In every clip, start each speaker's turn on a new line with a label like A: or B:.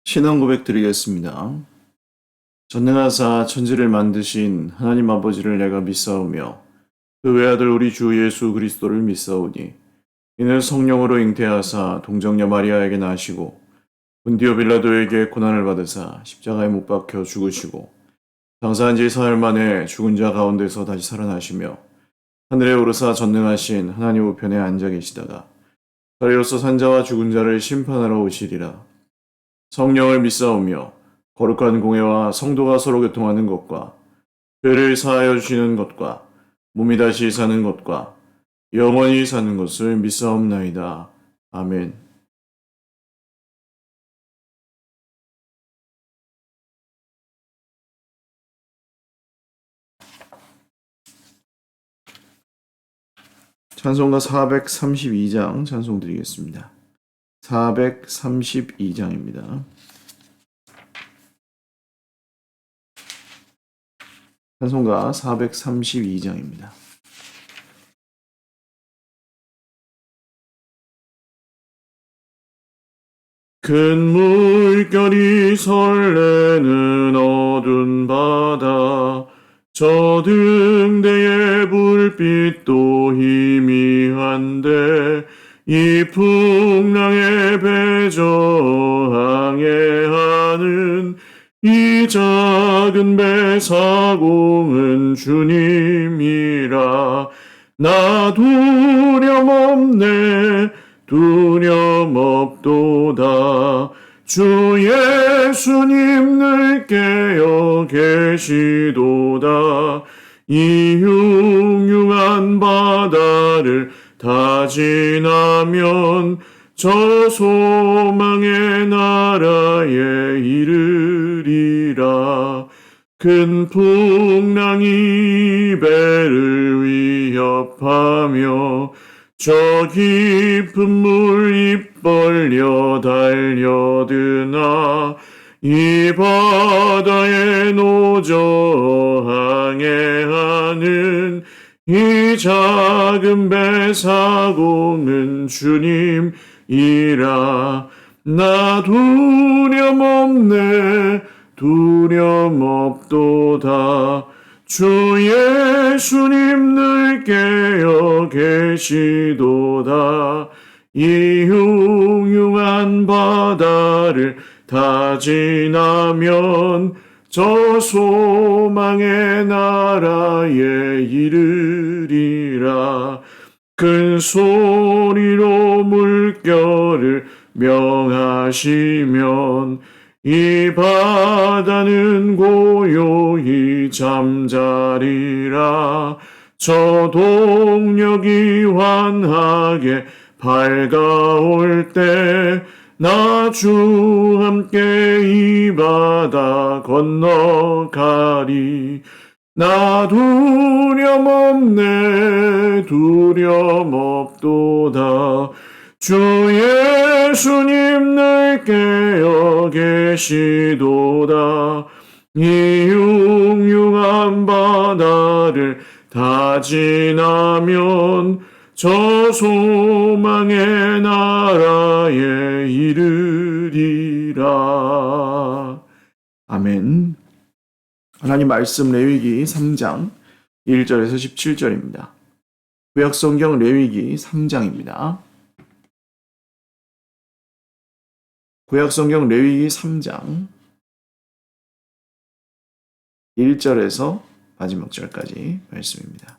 A: 신앙 고백 드리겠습니다. 전능하사 천지를 만드신 하나님 아버지를 내가 믿사오며 그 외아들 우리 주 예수 그리스도를 믿사오니 이는 성령으로 잉태하사 동정녀 마리아에게 나시고 본디오 빌라도에게 고난을 받으사 십자가에 못 박혀 죽으시고 장사한 지 사흘 만에 죽은 자 가운데서 다시 살아나시며 하늘에 오르사 전능하신 하나님 우편에 앉아 계시다가 다리로서 산자와 죽은 자를 심판하러 오시리라. 성령을 믿사오며 거룩한 공회와 성도가 서로 교통하는 것과 죄를 사하여 주시는 것과 몸이 다시 사는 것과 영원히 사는 것을 믿사옵나이다. 아멘. 찬송가 432장 찬송 드리겠습니다. 432장입니다. 찬송가 432장입니다. 큰 물결이 설레는 어두운 바다 저 등대의 불빛도 희미한데 이 풍랑에 배저항해 하는 이 작은 배 사공은 주님이라. 나 두려움없네 두려움없도다. 주 예수님 늘 깨어 계시도다. 이 흉흉한 바다를 다 지나면 저 소망의 나라에 이르리라. 큰 풍랑이 배를 위협하며 저 깊은 물 입 벌려 달려드나 이 바다에 노저항해하는 이 작은 배 사공은 주님이라. 나 두려움없네 두려움없도다. 주 예수님 늘 깨어 계시도다. 이 흉흉한 바다를 다 지나면 저 소망의 나라에 이르리라. 큰 소리로 물결을 명하시면 이 바다는 고요히 잠자리라. 저 동력이 환하게 밝아올 때 나 주 함께 이 바다 건너가리. 나 두려움없네 두려움없도다. 주 예수님 늘 깨어 계시도다. 이 흉흉한 바다를 다 지나면 저 소망의 나라에 이르리라. 아멘. 하나님 말씀 레위기 3장 1절에서 17절입니다. 구약성경 레위기 3장입니다. 구약성경 레위기 3장 1절에서 마지막 절까지 말씀입니다.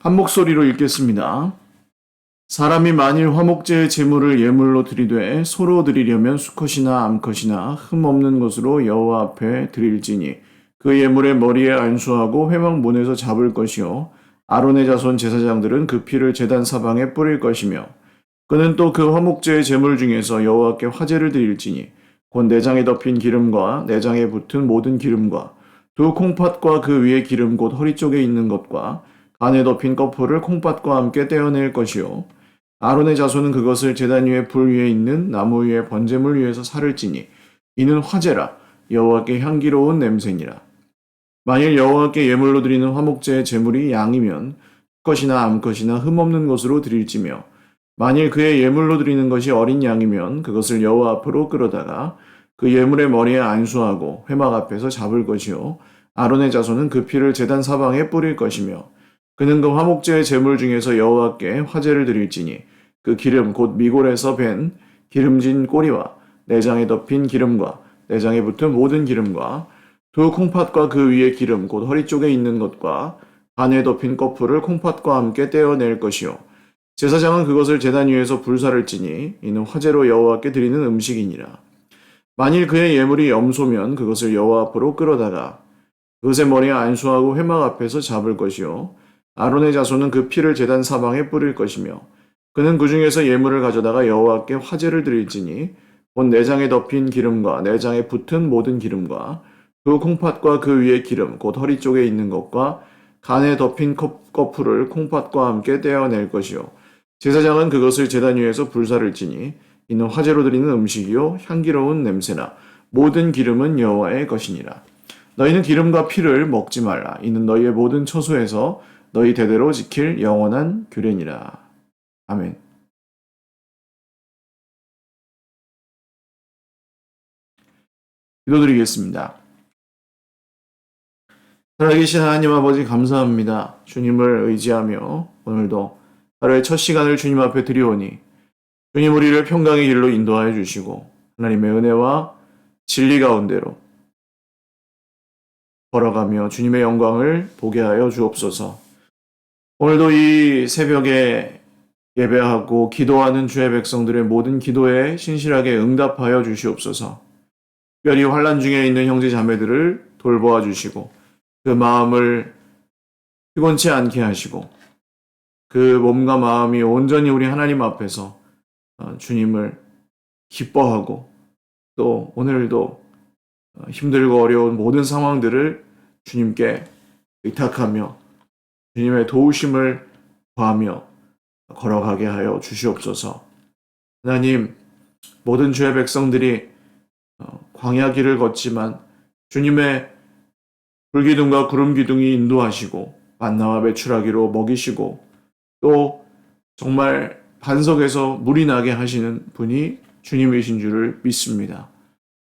A: 한 목소리로 읽겠습니다. 사람이 만일 화목제의 제물을 예물로 드리되 소로 드리려면 수컷이나 암컷이나 흠없는 것으로 여호와 앞에 드릴지니 그 예물의 머리에 안수하고 회막문에서 잡을 것이요 아론의 자손 제사장들은 그 피를 제단 사방에 뿌릴 것이며 그는 또 그 화목제의 제물 중에서 여호와께 화제를 드릴지니 곧 내장에 덮인 기름과 내장에 붙은 모든 기름과 두 콩팥과 그 위에 기름 곧 허리 쪽에 있는 것과 간에 덮인 거풀을 콩팥과 함께 떼어낼 것이요 아론의 자손은 그것을 제단 위에 불 위에 있는 나무 위에 번제물 위에서 살을지니 이는 화제라. 여호와께 향기로운 냄새니라. 만일 여호와께 예물로 드리는 화목제의 제물이 양이면 수컷이나 암컷이나 흠없는 것으로 드릴지며 만일 그의 예물로 드리는 것이 어린 양이면 그것을 여호와 앞으로 끌어다가 그 예물의 머리에 안수하고 회막 앞에서 잡을 것이요 아론의 자손은 그 피를 제단 사방에 뿌릴 것이며 그는 그 화목제의 제물 중에서 여호와께 화제를 드릴지니 그 기름 곧 미골에서 밴 기름진 꼬리와 내장에 덮인 기름과 내장에 붙은 모든 기름과 두 콩팥과 그 위에 기름 곧 허리 쪽에 있는 것과 반에 덮인 거풀을 콩팥과 함께 떼어낼 것이요 제사장은 그것을 제단 위에서 불사를 지니 이는 화제로 여호와께 드리는 음식이니라. 만일 그의 예물이 염소면 그것을 여호와 앞으로 끌어다가 그것의 머리에 안수하고 회막 앞에서 잡을 것이요 아론의 자손은 그 피를 제단 사방에 뿌릴 것이며 그는 그 중에서 예물을 가져다가 여호와께 화제를 드릴지니 곧 내장에 덮인 기름과 내장에 붙은 모든 기름과 그 콩팥과 그 위에 기름 곧 허리 쪽에 있는 것과 간에 덮인 거풀을 콩팥과 함께 떼어낼 것이요 제사장은 그것을 제단 위에서 불사를 지니 이는 화제로 드리는 음식이요 향기로운 냄새나 모든 기름은 여호와의 것이니라. 너희는 기름과 피를 먹지 말라. 이는 너희의 모든 처소에서 너희 대대로 지킬 영원한 규례니라. 아멘. 기도드리겠습니다. 살아계신 하나님 아버지 감사합니다. 주님을 의지하며 오늘도 하루의 첫 시간을 주님 앞에 드리오니 주님 우리를 평강의 길로 인도하여 주시고 하나님의 은혜와 진리 가운데로 걸어가며 주님의 영광을 보게 하여 주옵소서. 오늘도 이 새벽에 예배하고 기도하는 주의 백성들의 모든 기도에 신실하게 응답하여 주시옵소서. 특별히 환난 중에 있는 형제 자매들을 돌보아 주시고 그 마음을 피곤치 않게 하시고 그 몸과 마음이 온전히 우리 하나님 앞에서 주님을 기뻐하고 또 오늘도 힘들고 어려운 모든 상황들을 주님께 의탁하며 주님의 도우심을 구하며 걸어가게 하여 주시옵소서. 하나님, 모든 주의 백성들이 광야 길을 걷지만 주님의 불기둥과 구름기둥이 인도하시고 만나와 메추라기로 먹이시고 또 정말 반석에서 물이 나게 하시는 분이 주님이신 줄을 믿습니다.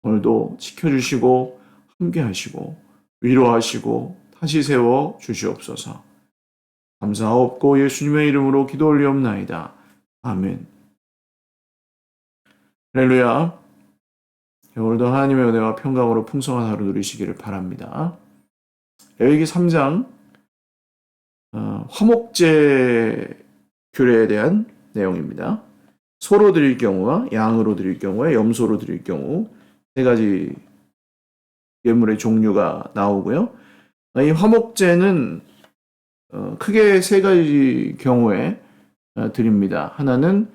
A: 오늘도 지켜주시고 함께하시고 위로하시고 다시 세워 주시옵소서. 감사하옵고 예수님의 이름으로 기도 올리옵나이다. 아멘. 할렐루야. 오늘도 하나님의 은혜와 평강으로 풍성한 하루 누리시기를 바랍니다. 레위기 3장 화목제 규례에 대한 내용입니다. 소로 드릴 경우와 양으로 드릴 경우에 염소로 드릴 경우 세 가지 예물의 종류가 나오고요. 이 화목제는 크게 세 가지 경우에 드립니다. 하나는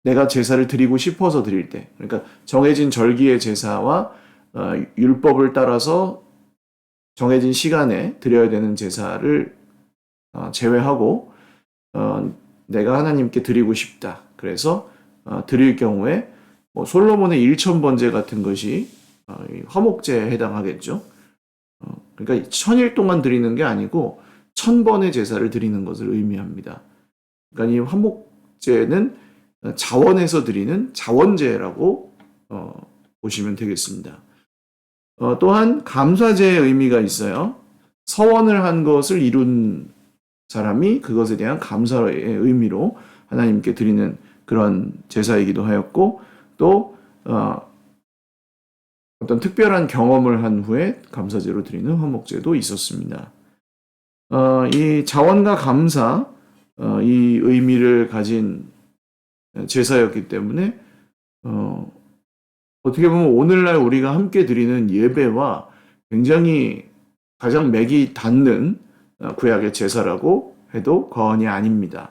A: 내가 제사를 드리고 싶어서 드릴 때, 그러니까 정해진 절기의 제사와 율법을 따라서 정해진 시간에 드려야 되는 제사를 제외하고 내가 하나님께 드리고 싶다. 그래서 드릴 경우에 솔로몬의 1000번제 같은 것이 화목제에 해당하겠죠. 그러니까 1000일 동안 드리는 게 아니고 1000번의 제사를 드리는 것을 의미합니다. 그러니까 이 화목제는 자원에서 드리는 자원제라고 보시면 되겠습니다. 또한 감사제의 의미가 있어요. 서원을 한 것을 이룬 사람이 그것에 대한 감사의 의미로 하나님께 드리는 그런 제사이기도 하였고 또 어떤 특별한 경험을 한 후에 감사제로 드리는 화목제도 있었습니다. 이 자원과 감사 이 의미를 가진 제사였기 때문에 어떻게 보면 오늘날 우리가 함께 드리는 예배와 굉장히 가장 맥이 닿는 구약의 제사라고 해도 과언이 아닙니다.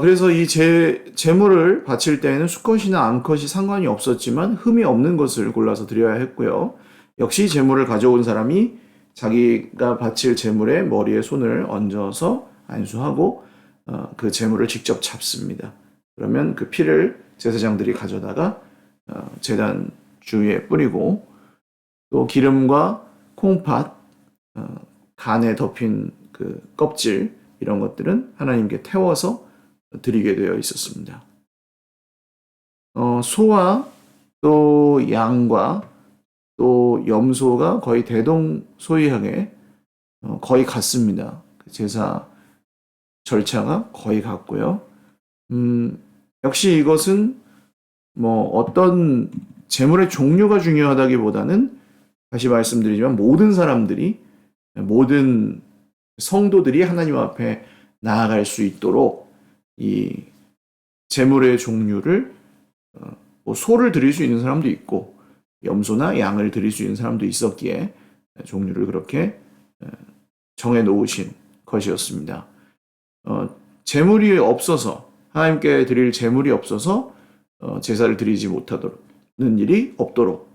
A: 그래서 이 제물을 바칠 때에는 수컷이나 암컷이 상관이 없었지만 흠이 없는 것을 골라서 드려야 했고요. 역시 제물을 가져온 사람이 자기가 바칠 제물에 머리에 손을 얹어서 안수하고 그 제물을 직접 잡습니다. 그러면 그 피를 제사장들이 가져다가 제단 주위에 뿌리고 또 기름과 콩팥, 간에 덮인 그 껍질 이런 것들은 하나님께 태워서 드리게 되어 있었습니다. 소와 또 양과 또 염소가 거의 대동소이하게 거의 같습니다. 제사 절차가 거의 같고요. 역시 이것은 뭐 어떤 제물의 종류가 중요하다기보다는 다시 말씀드리지만 모든 사람들이 모든 성도들이 하나님 앞에 나아갈 수 있도록 이 제물의 종류를 뭐 소를 드릴 수 있는 사람도 있고 염소나 양을 드릴 수 있는 사람도 있었기에 종류를 그렇게 정해 놓으신 것이었습니다. 제물이 없어서 하나님께 드릴 제물이 없어서 제사를 드리지 못하는 일이 없도록.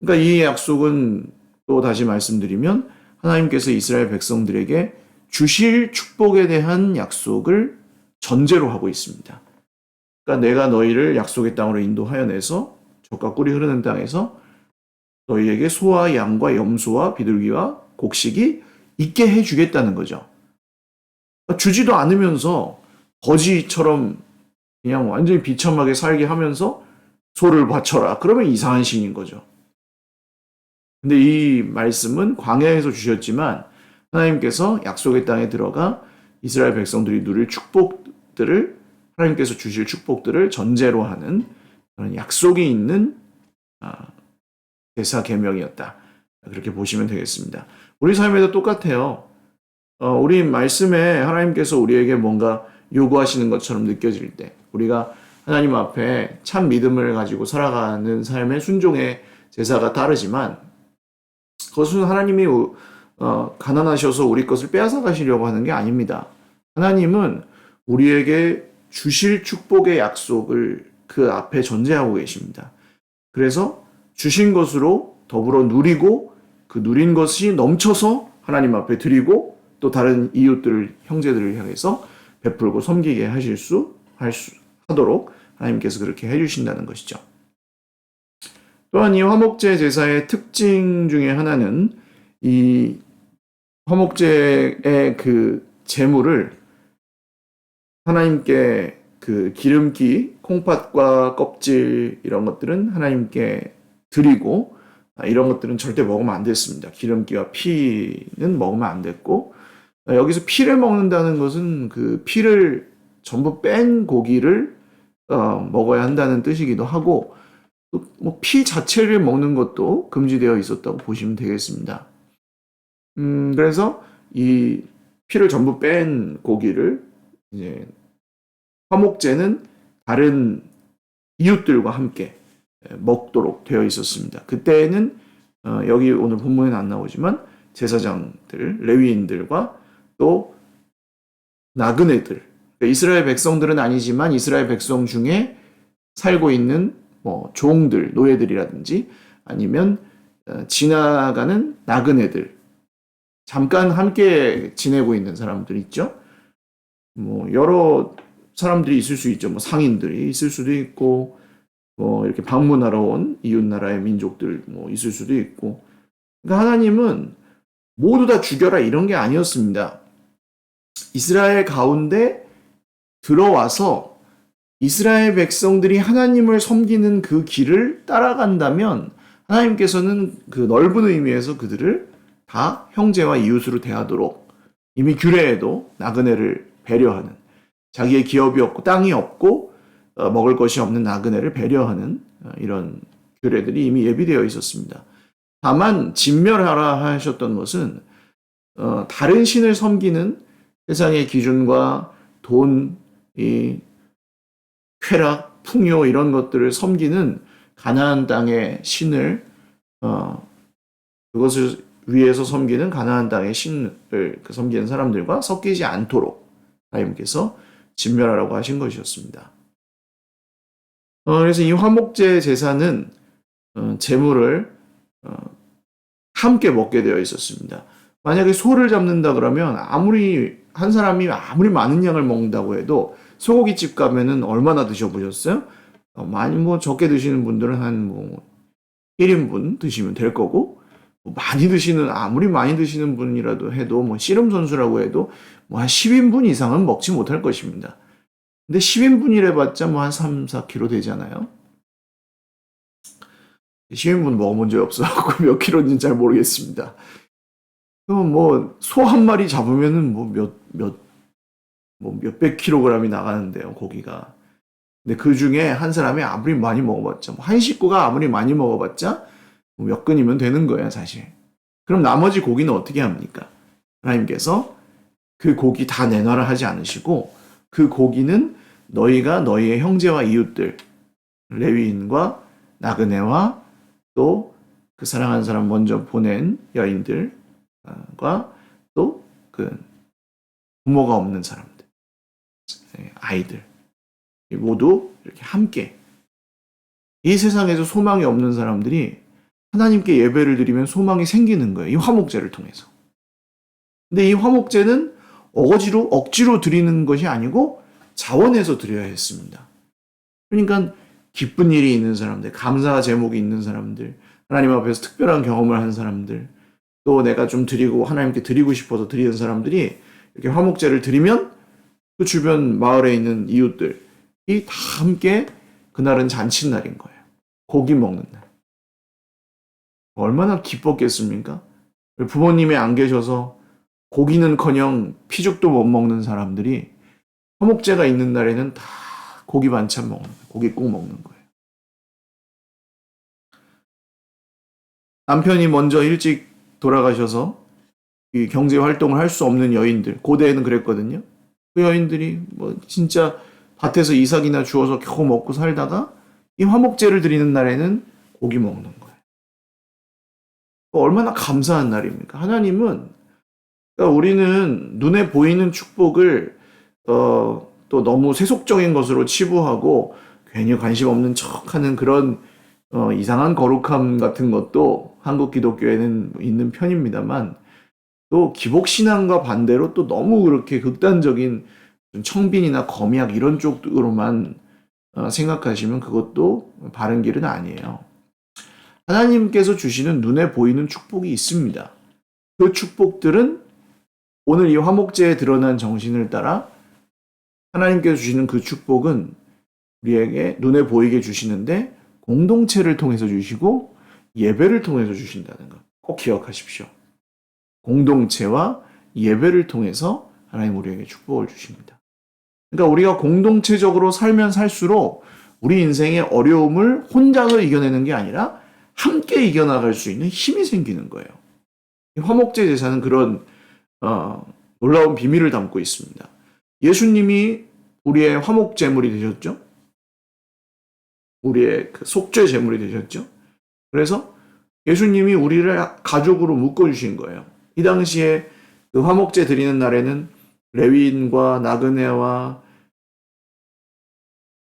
A: 그러니까 이 약속은 또 다시 말씀드리면 하나님께서 이스라엘 백성들에게 주실 축복에 대한 약속을 전제로 하고 있습니다. 그러니까 내가 너희를 약속의 땅으로 인도하여 내서 젖과 꿀이 흐르는 땅에서 너희에게 소와 양과 염소와 비둘기와 곡식이 있게 해주겠다는 거죠. 그러니까 주지도 않으면서 거지처럼 그냥 완전히 비참하게 살게 하면서 소를 바쳐라. 그러면 이상한 신인 거죠. 근데 이 말씀은 광야에서 주셨지만 하나님께서 약속의 땅에 들어가 이스라엘 백성들이 누릴 축복들을 하나님께서 주실 축복들을 전제로 하는 그런 약속이 있는 제사 계명이었다. 그렇게 보시면 되겠습니다. 우리 삶에도 똑같아요. 우리 말씀에 하나님께서 우리에게 뭔가 요구하시는 것처럼 느껴질 때 우리가 하나님 앞에 참 믿음을 가지고 살아가는 삶의 순종의 제사가 따르지만 그것은 하나님이 가난하셔서 우리 것을 빼앗아 가시려고 하는 게 아닙니다. 하나님은 우리에게 주실 축복의 약속을 그 앞에 전제하고 계십니다. 그래서 주신 것으로 더불어 누리고 그 누린 것이 넘쳐서 하나님 앞에 드리고 또 다른 이웃들, 형제들을 향해서 베풀고 섬기게 하도록 하나님께서 그렇게 해주신다는 것이죠. 또한 이 화목제 제사의 특징 중에 하나는 이 화목제의 그 제물을 하나님께 그 기름기, 콩팥과 껍질 이런 것들은 하나님께 드리고 이런 것들은 절대 먹으면 안 됐습니다. 기름기와 피는 먹으면 안 됐고 여기서 피를 먹는다는 것은 그 피를 전부 뺀 고기를 먹어야 한다는 뜻이기도 하고 뭐 피 자체를 먹는 것도 금지되어 있었다고 보시면 되겠습니다. 그래서 이 피를 전부 뺀 고기를 이제 화목제는 다른 이웃들과 함께 먹도록 되어 있었습니다. 그때는 여기 오늘 본문에는 안 나오지만 제사장들, 레위인들과 또 나그네들, 이스라엘 백성들은 아니지만 이스라엘 백성 중에 살고 있는 뭐 종들, 노예들이라든지 아니면 지나가는 나그네들, 잠깐 함께 지내고 있는 사람들 있죠. 뭐 여러 사람들이 있을 수 있죠. 뭐 상인들이 있을 수도 있고, 뭐 이렇게 방문하러 온 이웃 나라의 민족들 뭐 있을 수도 있고. 그러니까 하나님은 모두 다 죽여라 이런 게 아니었습니다. 이스라엘 가운데 들어와서 이스라엘 백성들이 하나님을 섬기는 그 길을 따라간다면 하나님께서는 그 넓은 의미에서 그들을 다 형제와 이웃으로 대하도록 이미 규례에도 나그네를 배려하는 자기의 기업이 없고 땅이 없고 먹을 것이 없는 나그네를 배려하는 이런 규례들이 이미 예비되어 있었습니다. 다만 진멸하라 하셨던 것은 다른 신을 섬기는 세상의 기준과 돈, 이 쾌락, 풍요 이런 것들을 섬기는 가나안 땅의 신을 그것을 위해서 섬기는 가나안 땅의 신을 섬기는 사람들과 섞이지 않도록 하나님께서 진멸하라고 하신 것이었습니다. 그래서 이 화목제 제사는 제물을 함께 먹게 되어 있었습니다. 만약에 소를 잡는다 그러면 한 사람이 아무리 많은 양을 먹는다고 해도 소고기집 가면은 얼마나 드셔보셨어요? 많이 뭐 적게 드시는 분들은 한 뭐 1인분 드시면 될 거고 뭐 많이 드시는, 아무리 많이 드시는 분이라도 해도, 뭐 씨름 선수라고 해도 뭐 한 10인분 이상은 먹지 못할 것입니다. 근데 10인분이래 봤자 뭐 한 3, 4kg 되잖아요. 10인분 먹어본 적이 없어갖고 몇 킬로인지는 잘 모르겠습니다. 그럼 뭐 소 한 마리 잡으면은 뭐 몇백 킬로그램이 나가는데요, 고기가. 근데 그 중에 한 사람이 아무리 많이 먹어봤자, 뭐 한 식구가 아무리 많이 먹어봤자 뭐몇 근이면 되는 거예요, 사실. 그럼 나머지 고기는 어떻게 합니까? 하나님께서 그 고기 다 내놔라 하지 않으시고, 그 고기는 너희가 너희의 형제와 이웃들, 레위인과 나그네와 또 그 사랑하는 사람 먼저 보낸 여인들과 또 그 부모가 없는 사람들, 아이들 모두 이렇게 함께, 이 세상에서 소망이 없는 사람들이 하나님께 예배를 드리면 소망이 생기는 거예요. 이 화목제를 통해서. 근데 이 화목제는 억지로 드리는 것이 아니고 자원해서 드려야 했습니다. 그러니까 기쁜 일이 있는 사람들, 감사 제목이 있는 사람들, 하나님 앞에서 특별한 경험을 한 사람들, 또 내가 좀 드리고 하나님께 드리고 싶어서 드리는 사람들이 이렇게 화목제를 드리면 그 주변 마을에 있는 이웃들이 다 함께, 그날은 잔칫날인 거예요. 고기 먹는 날. 얼마나 기뻤겠습니까? 부모님이 안 계셔서 고기는커녕 피죽도 못 먹는 사람들이 화목제가 있는 날에는 다 고기 반찬 먹는 거예요. 고기 꼭 먹는 거예요. 남편이 먼저 일찍 돌아가셔서 이 경제 활동을 할 수 없는 여인들, 고대에는 그랬거든요. 그 여인들이 뭐 진짜 밭에서 이삭이나 주워서 겨우 먹고 살다가 이 화목제를 드리는 날에는 고기 먹는 거예요. 얼마나 감사한 날입니까? 하나님은, 그러니까 우리는 눈에 보이는 축복을 또 너무 세속적인 것으로 치부하고 괜히 관심 없는 척하는 그런 이상한 거룩함 같은 것도 한국 기독교에는 있는 편입니다만, 또 기복신앙과 반대로 또 너무 그렇게 극단적인 청빈이나 검약 이런 쪽으로만 생각하시면 그것도 바른 길은 아니에요. 하나님께서 주시는 눈에 보이는 축복이 있습니다. 그 축복들은 오늘 이 화목제에 드러난 정신을 따라 하나님께서 주시는 그 축복은 우리에게 눈에 보이게 주시는데 공동체를 통해서 주시고 예배를 통해서 주신다는 것 꼭 기억하십시오. 공동체와 예배를 통해서 하나님 우리에게 축복을 주십니다. 그러니까 우리가 공동체적으로 살면 살수록 우리 인생의 어려움을 혼자서 이겨내는 게 아니라 함께 이겨나갈 수 있는 힘이 생기는 거예요. 화목제 제사는 그런 놀라운 비밀을 담고 있습니다. 예수님이 우리의 화목 제물이 되셨죠. 우리의 그 속죄 제물이 되셨죠. 그래서 예수님이 우리를 가족으로 묶어주신 거예요. 이 당시에 그 화목제 드리는 날에는 레위인과 나그네와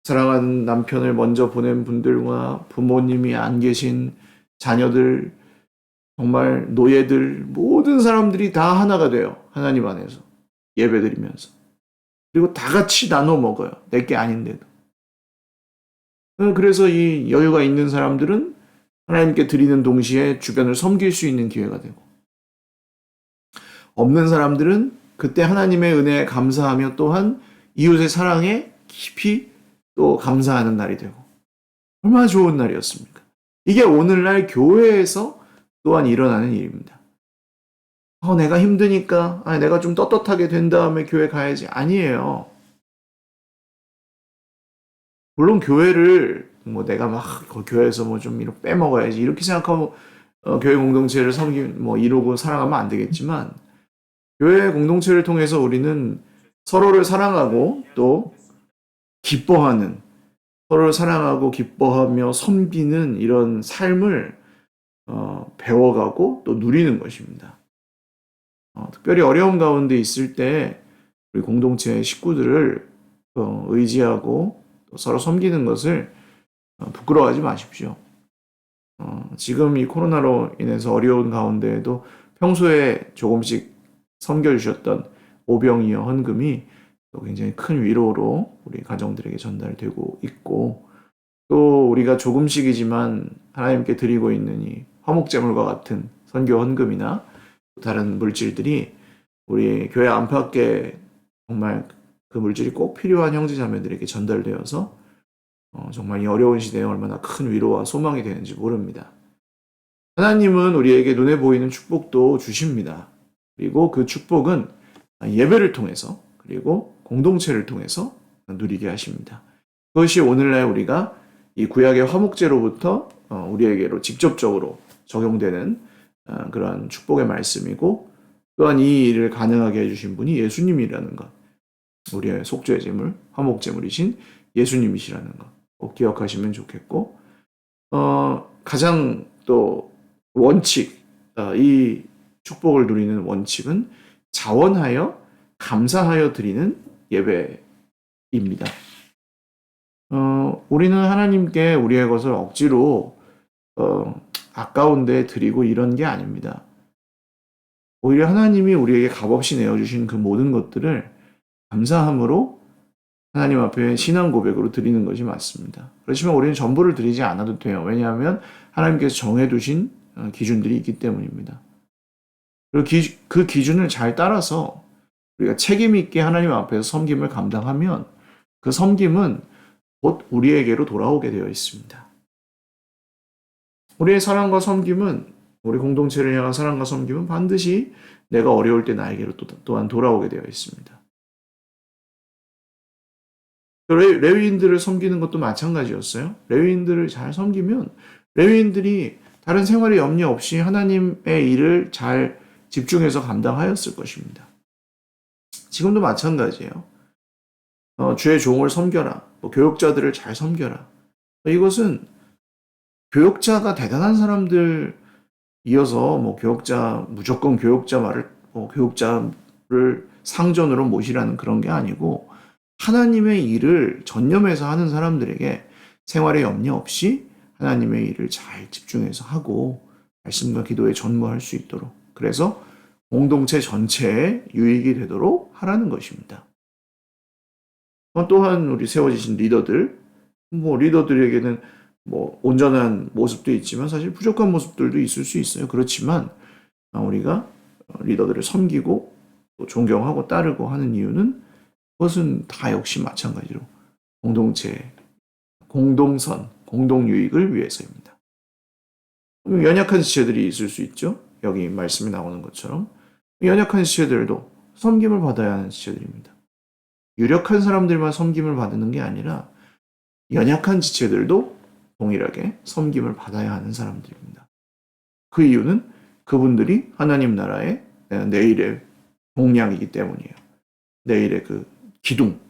A: 사랑하는 남편을 먼저 보낸 분들과 부모님이 안 계신 자녀들, 정말 노예들, 모든 사람들이 다 하나가 돼요. 하나님 안에서 예배드리면서. 그리고 다 같이 나눠 먹어요. 내게 아닌데도. 그래서 이 여유가 있는 사람들은 하나님께 드리는 동시에 주변을 섬길 수 있는 기회가 되고, 없는 사람들은 그때 하나님의 은혜에 감사하며 또한 이웃의 사랑에 깊이 또 감사하는 날이 되고, 얼마나 좋은 날이었습니까? 이게 오늘날 교회에서 또한 일어나는 일입니다. 내가 힘드니까, 내가 좀 떳떳하게 된 다음에 교회 가야지. 아니에요. 물론 교회를 내가 막 교회에서 좀 이렇게 빼먹어야지 이렇게 생각하고 교회 공동체를 이루고 살아가면 안 되겠지만, 교회 공동체를 통해서 우리는 서로를 사랑하고 또 기뻐하는, 서로를 사랑하고 기뻐하며 섬기는 이런 삶을 배워가고 또 누리는 것입니다. 특별히 어려움 가운데 있을 때 우리 공동체의 식구들을 의지하고 또 서로 섬기는 것을 부끄러워하지 마십시오. 지금 이 코로나로 인해서 어려운 가운데에도 평소에 조금씩 섬겨주셨던 오병이어 헌금이 또 굉장히 큰 위로로 우리 가정들에게 전달되고 있고, 또 우리가 조금씩이지만 하나님께 드리고 있는 이 화목제물과 같은 선교 헌금이나 다른 물질들이 우리 교회 안팎에 정말 그 물질이 꼭 필요한 형제자매들에게 전달되어서 정말 이 어려운 시대에 얼마나 큰 위로와 소망이 되는지 모릅니다. 하나님은 우리에게 눈에 보이는 축복도 주십니다. 그리고 그 축복은 예배를 통해서 그리고 공동체를 통해서 누리게 하십니다. 그것이 오늘날 우리가 이 구약의 화목제로부터 우리에게로 직접적으로 적용되는 그런 축복의 말씀이고, 또한 이 일을 가능하게 해주신 분이 예수님이라는 것, 우리의 속죄의 제물, 화목제물이신 예수님이시라는 것 꼭 기억하시면 좋겠고, 가장 또 원칙, 이 축복을 누리는 원칙은 자원하여 감사하여 드리는 예배입니다. 우리는 하나님께 우리의 것을 억지로 아까운데 드리고 이런 게 아닙니다. 오히려 하나님이 우리에게 값없이 내어주신 그 모든 것들을 감사함으로 하나님 앞에 신앙 고백으로 드리는 것이 맞습니다. 그렇지만 우리는 전부를 드리지 않아도 돼요. 왜냐하면 하나님께서 정해두신 기준들이 있기 때문입니다. 그리고 그 기준을 잘 따라서 우리가 책임 있게 하나님 앞에서 섬김을 감당하면 그 섬김은 곧 우리에게로 돌아오게 되어 있습니다. 우리의 사랑과 섬김은, 우리 공동체를 향한 사랑과 섬김은 반드시 내가 어려울 때 나에게로 또한 돌아오게 되어 있습니다. 레위인들을 섬기는 것도 마찬가지였어요. 레위인들을 잘 섬기면 레위인들이 다른 생활에 염려 없이 하나님의 일을 잘 집중해서 감당하였을 것입니다. 지금도 마찬가지예요. 주의 종을 섬겨라. 교육자들을 잘 섬겨라. 이것은 교육자가 대단한 사람들 이어서 교육자, 무조건 교육자 말을, 교육자를 상전으로 모시라는 그런 게 아니고, 하나님의 일을 전념해서 하는 사람들에게 생활에 염려 없이 하나님의 일을 잘 집중해서 하고 말씀과 기도에 전무할 수 있도록, 그래서 공동체 전체에 유익이 되도록 하라는 것입니다. 또한 우리 세워지신 리더들, 리더들에게는 온전한 모습도 있지만 사실 부족한 모습들도 있을 수 있어요. 그렇지만 우리가 리더들을 섬기고 또 존경하고 따르고 하는 이유는, 그것은 다 역시 마찬가지로 공동체, 공동선, 공동유익을 위해서입니다. 연약한 지체들이 있을 수 있죠. 여기 말씀이 나오는 것처럼 연약한 지체들도 섬김을 받아야 하는 지체들입니다. 유력한 사람들만 섬김을 받는 게 아니라 연약한 지체들도 동일하게 섬김을 받아야 하는 사람들입니다. 그 이유는 그분들이 하나님 나라의 내일의 공량이기 때문이에요. 내일의 그 기둥,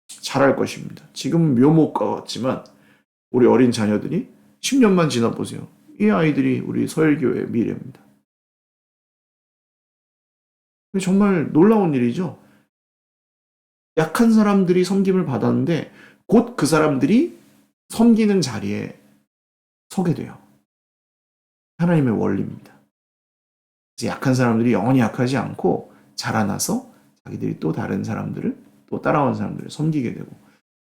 A: 잘할 것입니다. 지금 묘목과 같지만 우리 어린 자녀들이 10년만 지나보세요. 이 아이들이 우리 서일교회의 미래입니다. 정말 놀라운 일이죠. 약한 사람들이 섬김을 받았는데 곧 그 사람들이 섬기는 자리에 서게 돼요. 하나님의 원리입니다. 약한 사람들이 영원히 약하지 않고 자라나서 자기들이 또 다른 사람들을, 또 따라온 사람들을 섬기게 되고,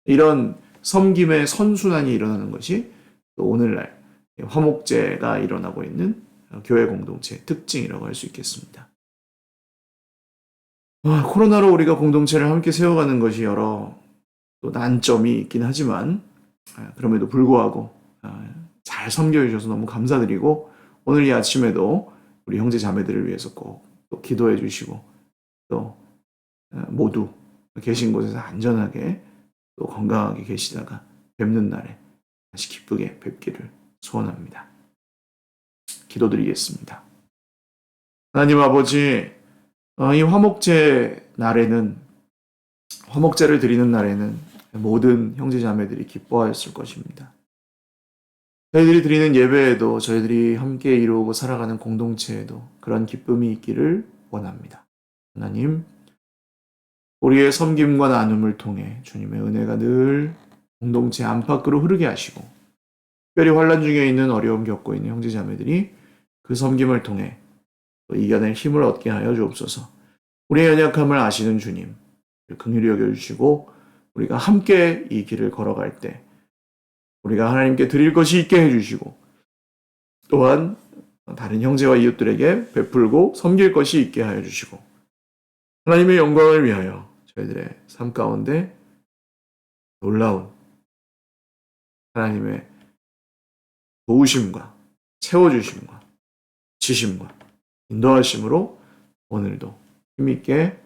A: 이런 섬김의 선순환이 일어나는 것이 또 오늘날 화목제가 일어나고 있는 교회 공동체의 특징이라고 할 수 있겠습니다. 코로나로 우리가 공동체를 함께 세워가는 것이 여러 또 난점이 있긴 하지만, 그럼에도 불구하고 잘 섬겨주셔서 너무 감사드리고, 오늘 이 아침에도 우리 형제 자매들을 위해서 꼭 또 기도해 주시고, 또 모두 계신 곳에서 안전하게 또 건강하게 계시다가 뵙는 날에 다시 기쁘게 뵙기를 소원합니다. 기도드리겠습니다. 하나님 아버지, 이 화목제 날에는, 화목제를 드리는 날에는 모든 형제 자매들이 기뻐하였을 것입니다. 저희들이 드리는 예배에도, 저희들이 함께 이루고 살아가는 공동체에도 그런 기쁨이 있기를 원합니다. 하나님, 우리의 섬김과 나눔을 통해 주님의 은혜가 늘 공동체 안팎으로 흐르게 하시고, 특별히 환난 중에 있는 어려움 겪고 있는 형제 자매들이 그 섬김을 통해 또 이겨낼 힘을 얻게 하여 주옵소서. 우리의 연약함을 아시는 주님, 긍휼히 여겨주시고 우리가 함께 이 길을 걸어갈 때 우리가 하나님께 드릴 것이 있게 해주시고, 또한 다른 형제와 이웃들에게 베풀고 섬길 것이 있게 하여 주시고 하나님의 영광을 위하여 저희들의 삶 가운데 놀라운 하나님의 도우심과 채워주심과 지심과 인도하심으로 오늘도 힘있게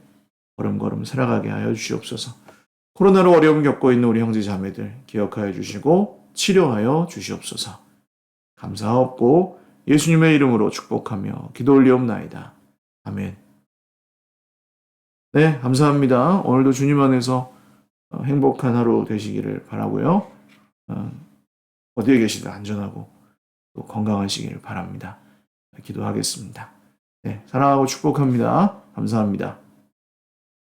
A: 걸음걸음 살아가게 하여 주시옵소서. 코로나로 어려움 겪고 있는 우리 형제 자매들 기억하여 주시고 치료하여 주시옵소서. 감사하옵고 예수님의 이름으로 축복하며 기도 올리옵나이다. 아멘. 네, 감사합니다. 오늘도 주님 안에서 행복한 하루 되시기를 바라고요. 어디에 계시든 안전하고 또 건강하시기를 바랍니다. 기도하겠습니다. 네, 사랑하고 축복합니다. 감사합니다.